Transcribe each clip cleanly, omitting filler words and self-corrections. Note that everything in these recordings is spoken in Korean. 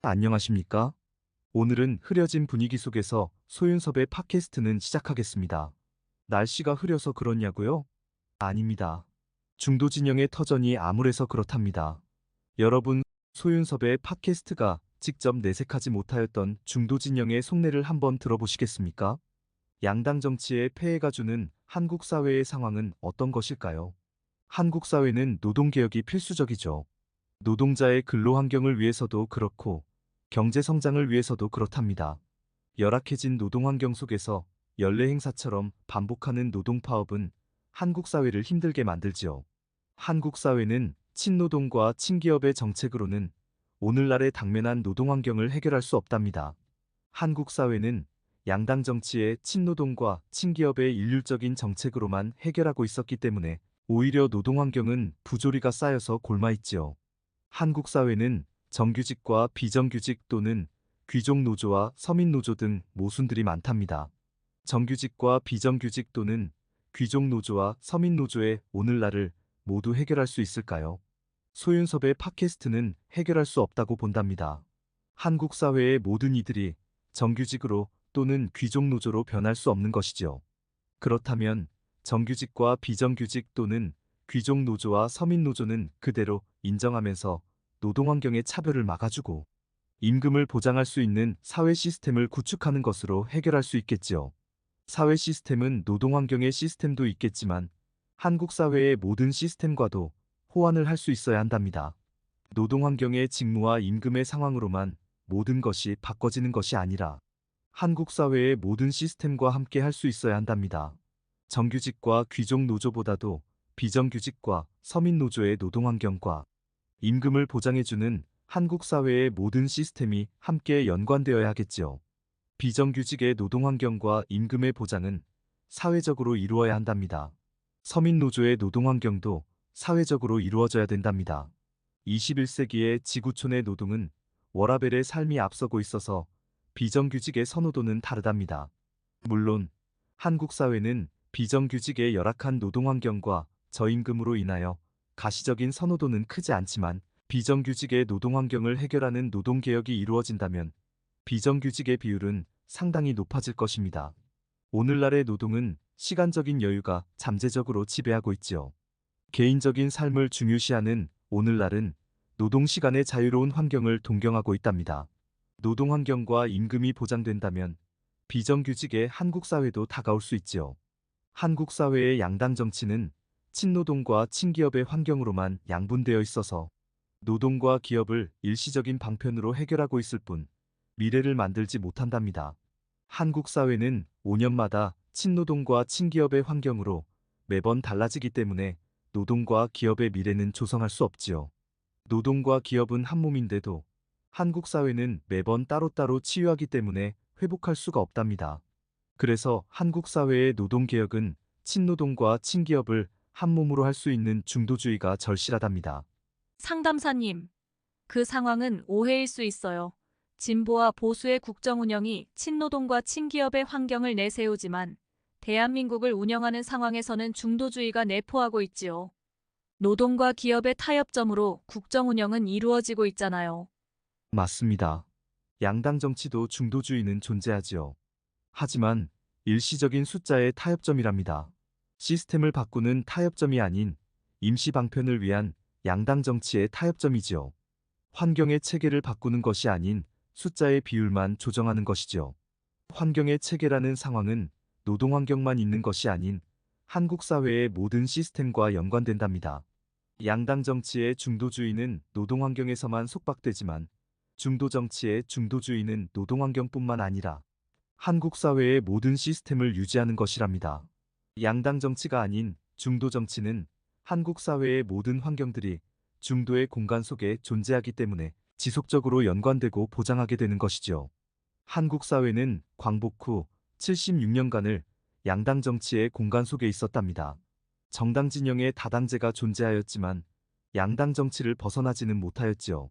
안녕하십니까? 오늘은 흐려진 분위기 속에서 소윤섭의 팟캐스트는 시작하겠습니다. 날씨가 흐려서 그렇냐고요? 아닙니다. 중도 진영의 터전이 암울해서 그렇답니다. 여러분, 소윤섭의 팟캐스트가 직접 내색하지 못하였던 중도 진영의 속내를 한번 들어보시겠습니까? 양당 정치의 폐해가 주는 한국 사회의 상황은 어떤 것일까요? 한국 사회는 노동개혁이 필수적이죠. 노동자의 근로 환경을 위해서도 그렇고 경제 성장을 위해서도 그렇답니다. 열악해진 노동 환경 속에서 연례 행사처럼 반복하는 노동 파업은 한국 사회를 힘들게 만들지요. 한국 사회는 친노동과 친기업의 정책으로는 오늘날의 당면한 노동 환경을 해결할 수 없답니다. 한국 사회는 양당 정치의 친노동과 친기업의 일률적인 정책으로만 해결하고 있었기 때문에 오히려 노동 환경은 부조리가 쌓여서 골마있지요. 한국 사회는 정규직과 비정규직 또는 귀족 노조와 서민 노조 등 모순들이 많답니다. 정규직과 비정규직 또는 귀족 노조와 서민 노조의 오늘날을 모두 해결할 수 있을까요? 소윤섭의 팟캐스트는 해결할 수 없다고 본답니다. 한국 사회의 모든 이들이 정규직으로 또는 귀족 노조로 변할 수 없는 것이지요. 그렇다면 정규직과 비정규직 또는 귀족 노조와 서민 노조는 그대로 인정하면서 노동 환경의 차별을 막아주고 임금을 보장할 수 있는 사회 시스템을 구축하는 것으로 해결할 수 있겠지요. 사회 시스템은 노동 환경의 시스템도 있겠지만 한국 사회의 모든 시스템과도 호환을 할 수 있어야 한답니다. 노동 환경의 직무와 임금의 상황으로만 모든 것이 바꿔지는 것이 아니라 한국 사회의 모든 시스템과 함께 할 수 있어야 한답니다. 정규직과 귀족 노조보다도 비정규직과 서민 노조의 노동 환경과 임금을 보장해주는 한국 사회의 모든 시스템이 함께 연관되어야 하겠지요. 비정규직의 노동 환경과 임금의 보장은 사회적으로 이루어야 한답니다. 서민 노조의 노동 환경도 사회적으로 이루어져야 된답니다. 21세기의 지구촌의 노동은 워라벨의 삶이 앞서고 있어서 비정규직의 선호도는 다르답니다. 물론 한국 사회는 비정규직의 열악한 노동 환경과 저임금으로 인하여 가시적인 선호도는 크지 않지만 비정규직의 노동 환경을 해결하는 노동개혁이 이루어진다면 비정규직의 비율은 상당히 높아질 것입니다. 오늘날의 노동은 시간적인 여유가 잠재적으로 지배하고 있지요. 개인적인 삶을 중요시하는 오늘날은 노동 시간의 자유로운 환경을 동경하고 있답니다. 노동 환경과 임금이 보장된다면 비정규직의 한국 사회도 다가올 수 있지요. 한국 사회의 양당 정치는 친노동과 친기업의 환경으로만 양분되어 있어서 노동과 기업을 일시적인 방편으로 해결하고 있을 뿐 미래를 만들지 못한답니다. 한국 사회는 5년마다 친노동과 친기업의 환경으로 매번 달라지기 때문에 노동과 기업의 미래는 조성할 수 없지요. 노동과 기업은 한 몸인데도 한국 사회는 매번 따로따로 치유하기 때문에 회복할 수가 없답니다. 그래서 한국 사회의 노동개혁은 친노동과 친기업을 한 몸으로 할 수 있는 중도주의가 절실하답니다. 상담사님, 그 상황은 오해일 수 있어요. 진보와 보수의 국정 운영이 친노동과 친기업의 환경을 내세우지만 대한민국을 운영하는 상황에서는 중도주의가 내포하고 있지요. 노동과 기업의 타협점으로 국정 운영은 이루어지고 있잖아요. 맞습니다. 양당 정치도 중도주의는 존재하지요. 하지만 일시적인 숫자의 타협점이랍니다. 시스템을 바꾸는 타협점이 아닌 임시 방편을 위한 양당 정치의 타협점이지요. 환경의 체계를 바꾸는 것이 아닌 숫자의 비율만 조정하는 것이지요. 환경의 체계라는 상황은 노동 환경만 있는 것이 아닌 한국 사회의 모든 시스템과 연관된답니다. 양당 정치의 중도주의는 노동 환경에서만 속박되지만 중도 정치의 중도주의는 노동 환경뿐만 아니라 한국 사회의 모든 시스템을 유지하는 것이랍니다. 양당 정치가 아닌 중도 정치는 한국 사회의 모든 환경들이 중도의 공간 속에 존재하기 때문에 지속적으로 연관되고 보장하게 되는 것이죠. 한국 사회는 광복 후 76년간을 양당 정치의 공간 속에 있었답니다. 정당 진영의 다당제가 존재하였지만 양당 정치를 벗어나지는 못하였지요.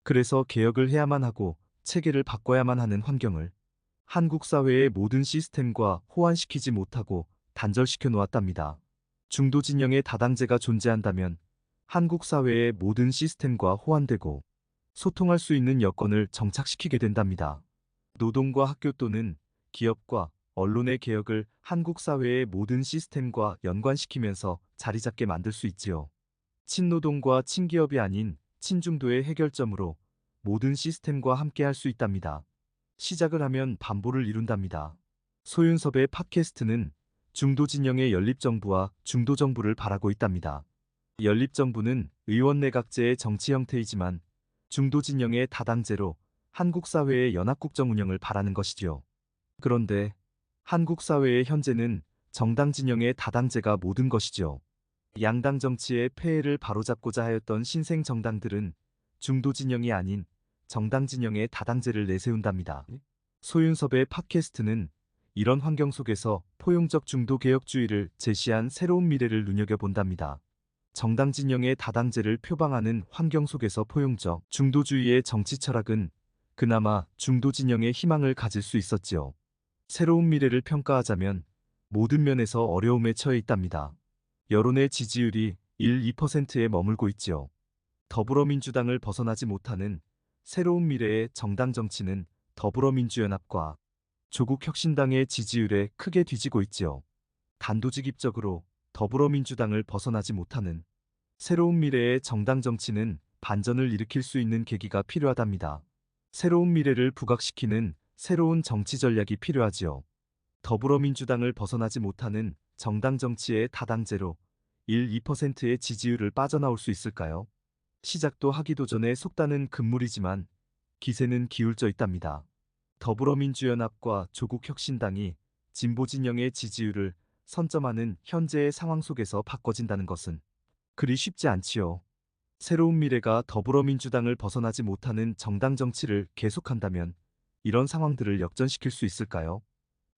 그래서 개혁을 해야만 하고 체계를 바꿔야만 하는 환경을 한국 사회의 모든 시스템과 호환시키지 못하고 단절시켜 놓았답니다. 중도 진영의 다당제가 존재한다면 한국 사회의 모든 시스템과 호환되고 소통할 수 있는 여건을 정착시키게 된답니다. 노동과 학교 또는 기업과 언론의 개혁을 한국 사회의 모든 시스템과 연관시키면서 자리 잡게 만들 수 있지요. 친노동과 친기업이 아닌 친중도의 해결점으로 모든 시스템과 함께 할 수 있답니다. 시작을 하면 반보를 이룬답니다. 소윤섭의 팟캐스트는 중도 진영의 연립정부와 중도정부를 바라고 있답니다. 연립정부는 의원 내각제의 정치 형태이지만 중도 진영의 다당제로 한국 사회의 연합국정 운영을 바라는 것이지요. 그런데 한국 사회의 현재는 정당 진영의 다당제가 모든 것이죠. 양당 정치의 폐해를 바로잡고자 하였던 신생 정당들은 중도 진영이 아닌 정당 진영의 다당제를 내세운답니다. 소윤섭의 팟캐스트는 이런 환경 속에서 포용적 중도 개혁주의를 제시한 새로운 미래를 눈여겨본답니다. 정당 진영의 다당제를 표방하는 환경 속에서 포용적 중도주의의 정치 철학은 그나마 중도 진영의 희망을 가질 수 있었지요. 새로운 미래를 평가하자면 모든 면에서 어려움에 처해 있답니다. 여론의 지지율이 1~2%에 머물고 있지요. 더불어민주당을 벗어나지 못하는 새로운 미래의 정당 정치는 더불어민주연합과 조국혁신당의 지지율에 크게 뒤지고 있지요. 단도직입적으로 더불어민주당을 벗어나지 못하는 새로운 미래의 정당 정치는 반전을 일으킬 수 있는 계기가 필요하답니다. 새로운 미래를 부각시키는 새로운 정치 전략이 필요하지요. 더불어민주당을 벗어나지 못하는 정당 정치의 다당제로 1~2%의 지지율을 빠져나올 수 있을까요? 시작도 하기도 전에 속다는 금물이지만 기세는 기울져 있답니다. 더불어민주연합과 조국혁신당이 진보 진영의 지지율을 선점하는 현재의 상황 속에서 바꿔진다는 것은 그리 쉽지 않지요. 새로운 미래가 더불어민주당을 벗어나지 못하는 정당 정치를 계속한다면 이런 상황들을 역전시킬 수 있을까요?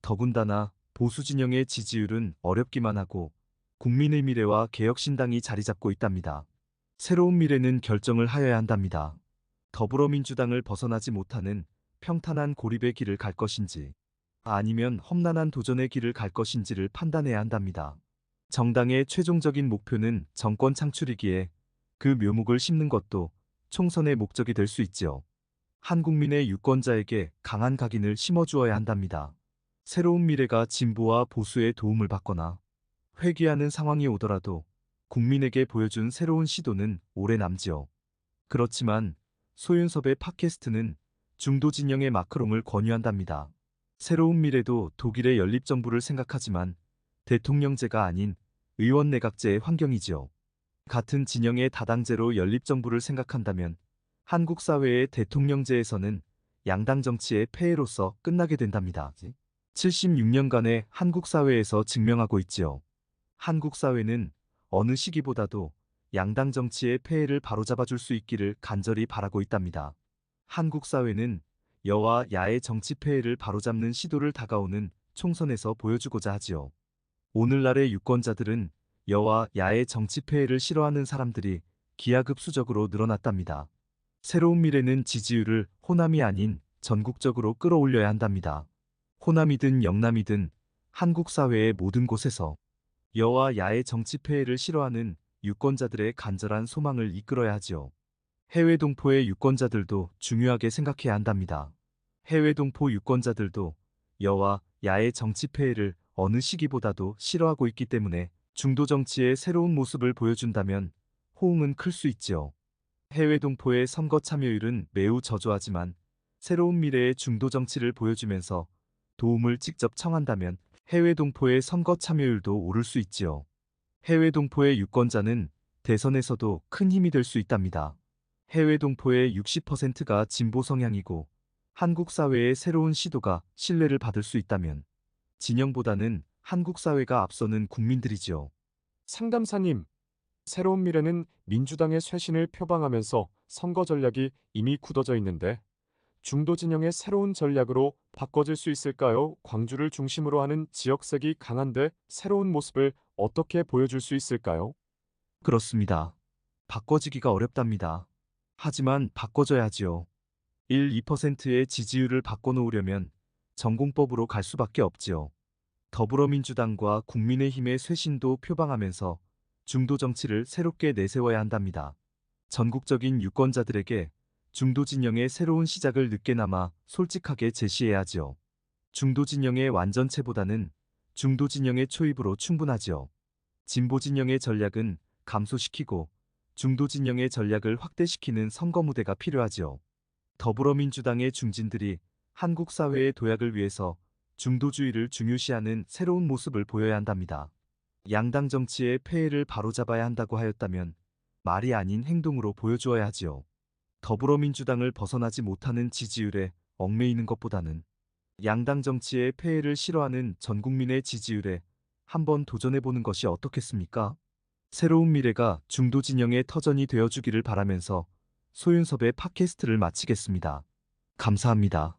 더군다나 보수 진영의 지지율은 어렵기만 하고 국민의 미래와 개혁신당이 자리 잡고 있답니다. 새로운 미래는 결정을 하여야 한답니다. 더불어민주당을 벗어나지 못하는 평탄한 고립의 길을 갈 것인지 아니면 험난한 도전의 길을 갈 것인지를 판단해야 한답니다. 정당의 최종적인 목표는 정권 창출이기에 그 묘목을 심는 것도 총선의 목적이 될 수 있지요. 한국민의 유권자에게 강한 각인을 심어주어야 한답니다. 새로운 미래가 진보와 보수의 도움을 받거나 회귀하는 상황이 오더라도 국민에게 보여준 새로운 시도는 오래 남지요. 그렇지만 소윤섭의 팟캐스트는 중도 진영의 마크롱을 권유한답니다. 새로운 미래도 독일의 연립정부를 생각하지만 대통령제가 아닌 의원 내각제의 환경이지요. 같은 진영의 다당제로 연립정부를 생각한다면 한국 사회의 대통령제에서는 양당 정치의 폐해로서 끝나게 된답니다. 76년간의 한국 사회에서 증명하고 있지요. 한국 사회는 어느 시기보다도 양당 정치의 폐해를 바로잡아줄 수 있기를 간절히 바라고 있답니다. 한국 사회는 여와 야의 정치 폐해를 바로잡는 시도를 다가오는 총선에서 보여주고자 하지요. 오늘날의 유권자들은 여와 야의 정치 폐해를 싫어하는 사람들이 기하급수적으로 늘어났답니다. 새로운 미래는 지지율을 호남이 아닌 전국적으로 끌어올려야 한답니다. 호남이든 영남이든 한국 사회의 모든 곳에서 여와 야의 정치 폐해를 싫어하는 유권자들의 간절한 소망을 이끌어야 하지요. 해외 동포의 유권자들도 중요하게 생각해야 한답니다. 해외 동포 유권자들도 여와 야의 정치 폐해를 어느 시기보다도 싫어하고 있기 때문에 중도 정치의 새로운 모습을 보여준다면 호응은 클 수 있지요. 해외 동포의 선거 참여율은 매우 저조하지만 새로운 미래의 중도 정치를 보여주면서 도움을 직접 청한다면 해외 동포의 선거 참여율도 오를 수 있지요. 해외 동포의 유권자는 대선에서도 큰 힘이 될 수 있답니다. 해외 동포의 60%가 진보 성향이고 한국 사회의 새로운 시도가 신뢰를 받을 수 있다면 진영보다는 한국 사회가 앞서는 국민들이지요. 상담사님, 새로운 미래는 민주당의 쇄신을 표방하면서 선거 전략이 이미 굳어져 있는데 중도 진영의 새로운 전략으로 바꿔질 수 있을까요? 광주를 중심으로 하는 지역색이 강한데 새로운 모습을 어떻게 보여줄 수 있을까요? 그렇습니다. 바꿔지기가 어렵답니다. 하지만 바꿔줘야 하지요. 1~2%의 지지율을 바꿔놓으려면 전공법으로 갈 수밖에 없지요. 더불어민주당과 국민의힘의 쇄신도 표방하면서 중도 정치를 새롭게 내세워야 한답니다. 전국적인 유권자들에게 중도 진영의 새로운 시작을 늦게나마 솔직하게 제시해야지요. 중도 진영의 완전체보다는 중도 진영의 초입으로 충분하지요. 진보 진영의 전략은 감소시키고 중도 진영의 전략을 확대시키는 선거 무대가 필요하지요. 더불어민주당의 중진들이 한국 사회의 도약을 위해서 중도주의를 중요시하는 새로운 모습을 보여야 한답니다. 양당 정치의 폐해를 바로잡아야 한다고 하였다면 말이 아닌 행동으로 보여주어야 하지요. 더불어민주당을 벗어나지 못하는 지지율에 얽매이는 것보다는 양당 정치의 폐해를 싫어하는 전 국민의 지지율에 한번 도전해보는 것이 어떻겠습니까? 새로운 미래가 중도 진영의 터전이 되어주기를 바라면서 소윤섭의 팟캐스트를 마치겠습니다. 감사합니다.